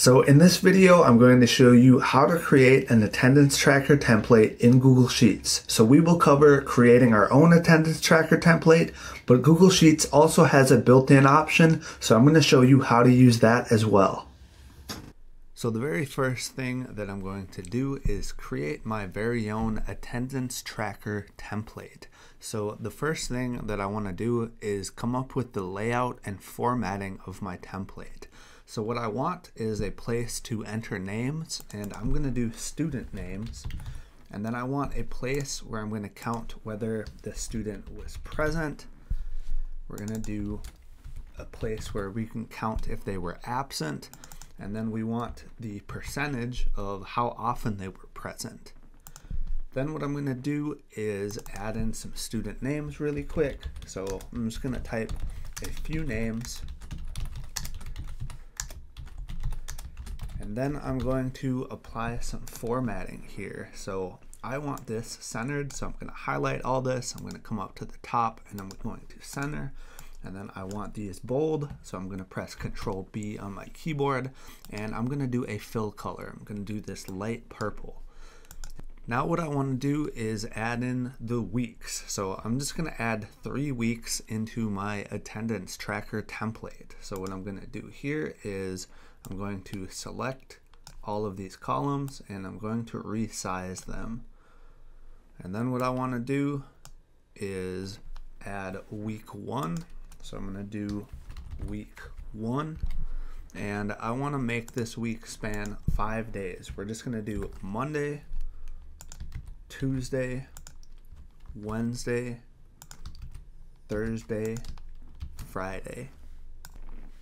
So in this video, I'm going to show you how to create an attendance tracker template in Google Sheets. So we will cover creating our own attendance tracker template, but Google Sheets also has a built-in option. So I'm going to show you how to use that as well. So the very first thing that I'm going to do is create my very own attendance tracker template. So the first thing that I want to do is come up with the layout and formatting of my template. So what I want is a place to enter names, and I'm going to do student names. And then I want a place where I'm going to count whether the student was present. We're going to do a place where we can count if they were absent. And then we want the percentage of how often they were present. Then what I'm going to do is add in some student names really quick. So I'm just going to type a few names. And then I'm going to apply some formatting here. So I want this centered, so I'm going to highlight all this. I'm going to come up to the top and I'm going to center. And then I want these bold, so I'm going to press Control B on my keyboard, and I'm going to do a fill color. I'm going to do this light purple. Now what I want to do is add in the weeks. So I'm just going to add 3 weeks into my attendance tracker template. So what I'm going to do here is I'm going to select all of these columns and I'm going to resize them. And then what I want to do is add week 1. So I'm going to do week 1, and I want to make this week span 5 days. We're just going to do Monday, Tuesday, Wednesday, Thursday, Friday.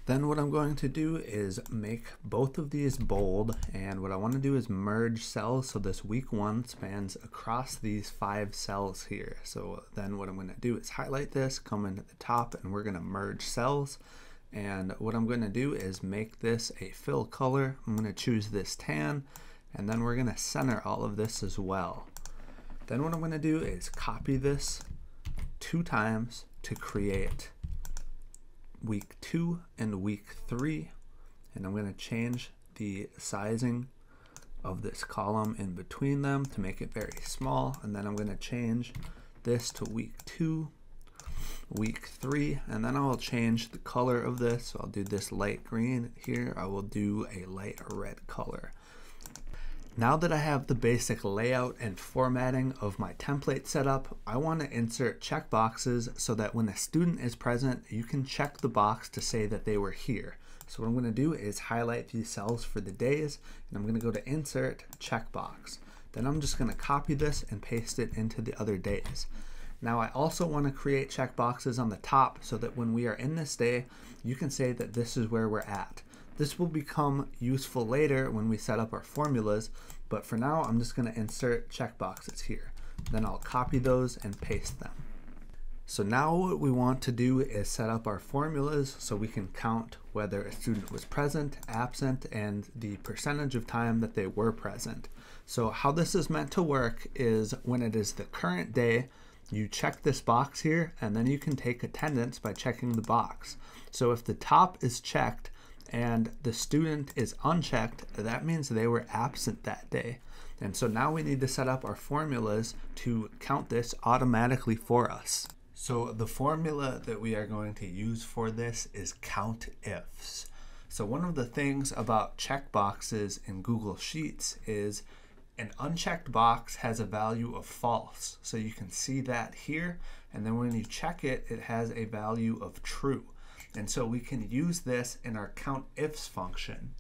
Then what I'm going to do is make both of these bold, and what I want to do is merge cells so this week 1 spans across these 5 cells here. So then what I'm going to do is highlight this, come into the top, and we're going to merge cells. And what I'm going to do is make this a fill color. I'm going to choose this tan, and then we're going to center all of this as well. Then what I'm going to do is copy this 2 times to create week 2 and week 3, and I'm going to change the sizing of this column in between them to make it very small, and then I'm going to change this to week 2, week 3, and then I'll change the color of this. So I'll do this light green here. I will do a light red color. Now that I have the basic layout and formatting of my template set up, I want to insert checkboxes so that when a student is present, you can check the box to say that they were here. So what I'm going to do is highlight these cells for the days, and I'm going to go to Insert, Checkbox. Then I'm just going to copy this and paste it into the other days. Now I also want to create checkboxes on the top so that when we are in this day, you can say that this is where we're at. This will become useful later when we set up our formulas, but for now I'm just going to insert checkboxes here. Then I'll copy those and paste them. So now what we want to do is set up our formulas so we can count whether a student was present, absent, and the percentage of time that they were present. So how this is meant to work is when it is the current day, you check this box here, and then you can take attendance by checking the box. So if the top is checked, and the student is unchecked, that means they were absent that day. And so now we need to set up our formulas to count this automatically for us. So the formula that we are going to use for this is COUNTIFs. So one of the things about checkboxes in Google Sheets is an unchecked box has a value of false. So you can see that here, and then when you check it, it has a value of true. And so we can use this in our COUNTIFs function.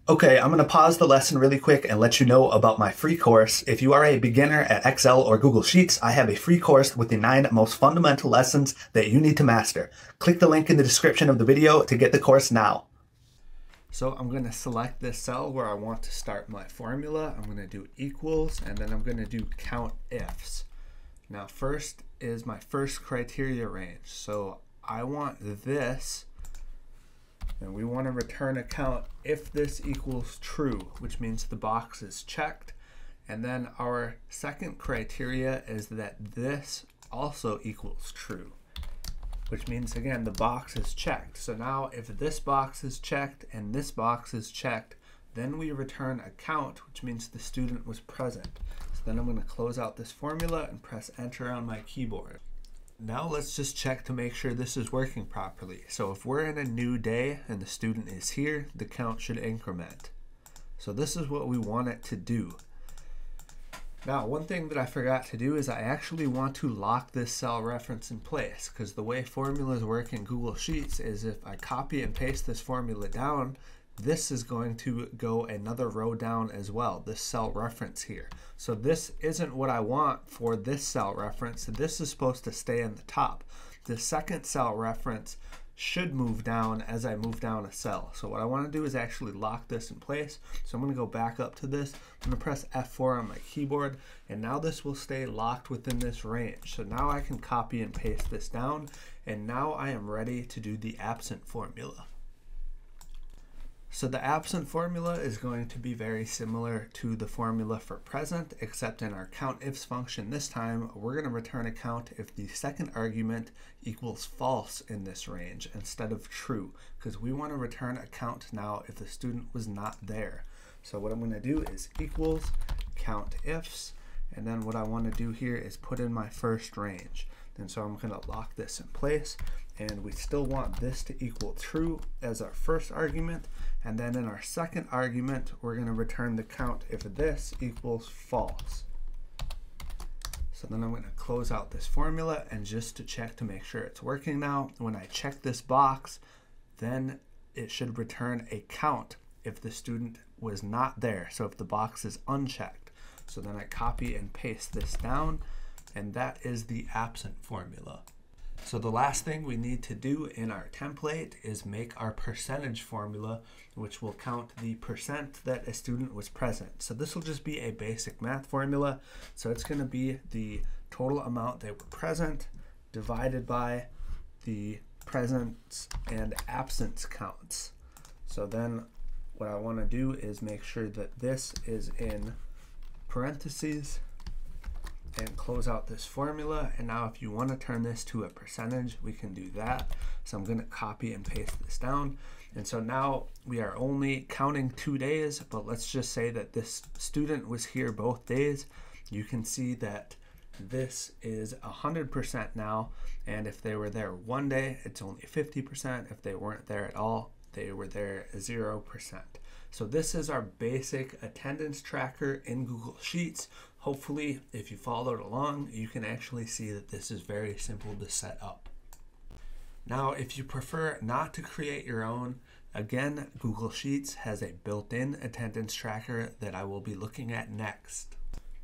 Okay, I'm going to pause the lesson really quick and let you know about my free course. If you are a beginner at Excel or Google Sheets, I have a free course with the 9 most fundamental lessons that you need to master. Click the link in the description of the video to get the course now. So I'm going to select this cell where I want to start my formula. I'm going to do equals, and then I'm going to do COUNTIFs. Now first is my first criteria range. So I want this, and we want to return a count if this equals true, which means the box is checked. And then our second criteria is that this also equals true. which means again the box is checked. So now if this box is checked and this box is checked, Then we return a count, which means the student was present. So then I'm going to close out this formula and press enter on my keyboard. Now let's just check to make sure this is working properly. So if we're in a new day and the student is here, the count should increment. So this is what we want it to do. Now, one thing that I forgot to do is I actually want to lock this cell reference in place, because the way formulas work in Google Sheets is if I copy and paste this formula down, this is going to go another row down as well, this cell reference here. So this isn't what I want for this cell reference. This is supposed to stay in the top. The second cell reference should move down as I move down a cell. So what I want to do is actually lock this in place. So I'm going to go back up to this. I'm going to press F4 on my keyboard, and now this will stay locked within this range. So now I can copy and paste this down, and now I am ready to do the absent formula. So the absent formula is going to be very similar to the formula for present, except in our COUNTIFs function this time, we're going to return a count if the second argument equals false in this range instead of true, because we want to return a count now if the student was not there. So what I'm going to do is equals COUNTIFs, and then what I want to do here is put in my first range. And so I'm going to lock this in place, and we still want this to equal true as our first argument, and then in our second argument we're going to return the count if this equals false. So then I'm going to close out this formula, and just to check to make sure it's working now, when I check this box, then it should return a count if the student was not there, so if the box is unchecked. So then I copy and paste this down, and that is the absent formula. So the last thing we need to do in our template is make our percentage formula, which will count the percent that a student was present. So this will just be a basic math formula. So it's going to be the total amount they were present divided by the presence and absence counts. So then what I want to do is make sure that this is in parentheses and close out this formula. And now if you want to turn this to a percentage, we can do that. So I'm going to copy and paste this down. And so now we are only counting 2 days, but let's just say that this student was here both days. You can see that this is 100% now, and if they were there 1 day, it's only 50%. If they weren't there at all, they were there 0%. So this is our basic attendance tracker in Google Sheets. Hopefully, if you followed along, you can actually see that this is very simple to set up. Now, if you prefer not to create your own, again, Google Sheets has a built-in attendance tracker that I will be looking at next.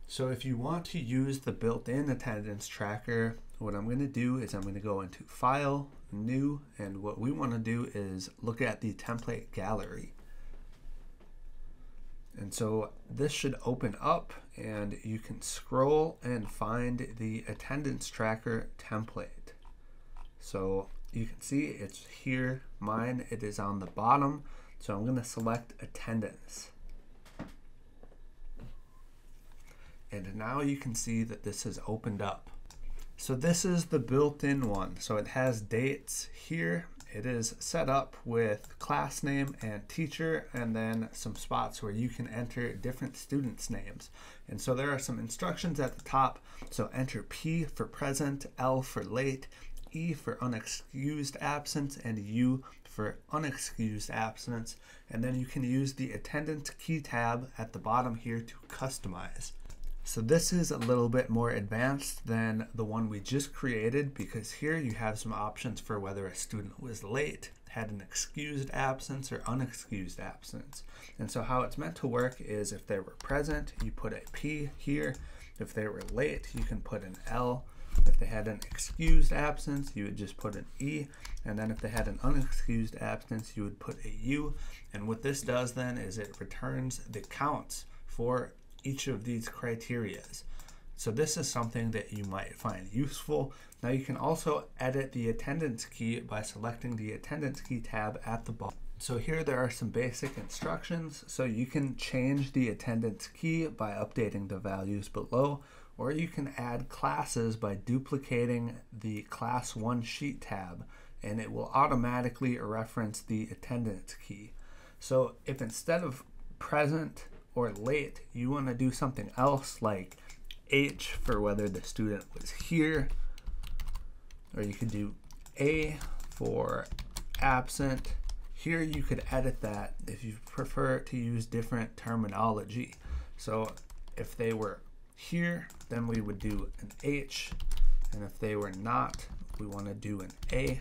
So if you want to use the built-in attendance tracker, what I'm going to do is I'm going to go into File, New, and what we want to do is look at the template gallery. And so this should open up, and you can scroll and find the attendance tracker template. So you can see it's here. Mine, it is on the bottom. So I'm going to select attendance. And now you can see that this has opened up. So this is the built-in one. So it has dates here. It is set up with class name and teacher, and then some spots where you can enter different students' names. And so there are some instructions at the top. So enter P for present, L for late, E for unexcused absence, and U for unexcused absence. And then you can use the attendance key tab at the bottom here to customize. So this is a little bit more advanced than the one we just created, because here you have some options for whether a student was late, had an excused absence, or unexcused absence. And so how it's meant to work is if they were present, you put a P here. If they were late, you can put an L. If they had an excused absence, you would just put an E. And then if they had an unexcused absence, you would put a U. And what this does then is it returns the counts for each of these criterias. So this is something that you might find useful. Now you can also edit the attendance key by selecting the attendance key tab at the bottom. So here there are some basic instructions. So you can change the attendance key by updating the values below, or you can add classes by duplicating the class 1 sheet tab, and it will automatically reference the attendance key. So if instead of present or late, you want to do something else like H for whether the student was here, or you could do A for absent. Here you could edit that if you prefer to use different terminology. So if they were here, then we would do an H, and if they were not, we want to do an A.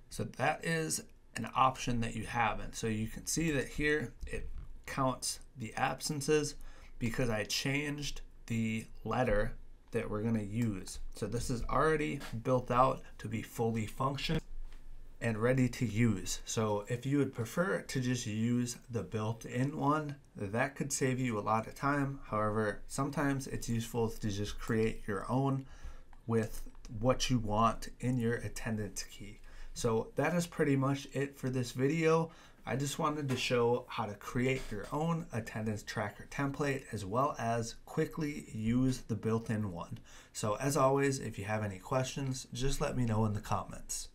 So that is an option that you have, and so you can see that here it counts the absences because I changed the letter that we're going to use. So this is already built out to be fully functional and ready to use. So if you would prefer to just use the built-in one, that could save you a lot of time. However, sometimes it's useful to just create your own with what you want in your attendance key. So that is pretty much it for this video. I just wanted to show how to create your own attendance tracker template as well as quickly use the built-in one. So as always, if you have any questions, just let me know in the comments.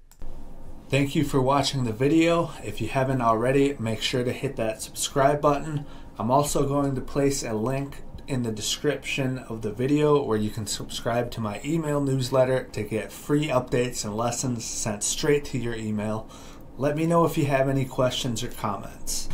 Thank you for watching the video. If you haven't already, make sure to hit that subscribe button. I'm also going to place a link in the description of the video where you can subscribe to my email newsletter to get free updates and lessons sent straight to your email. Let me know if you have any questions or comments.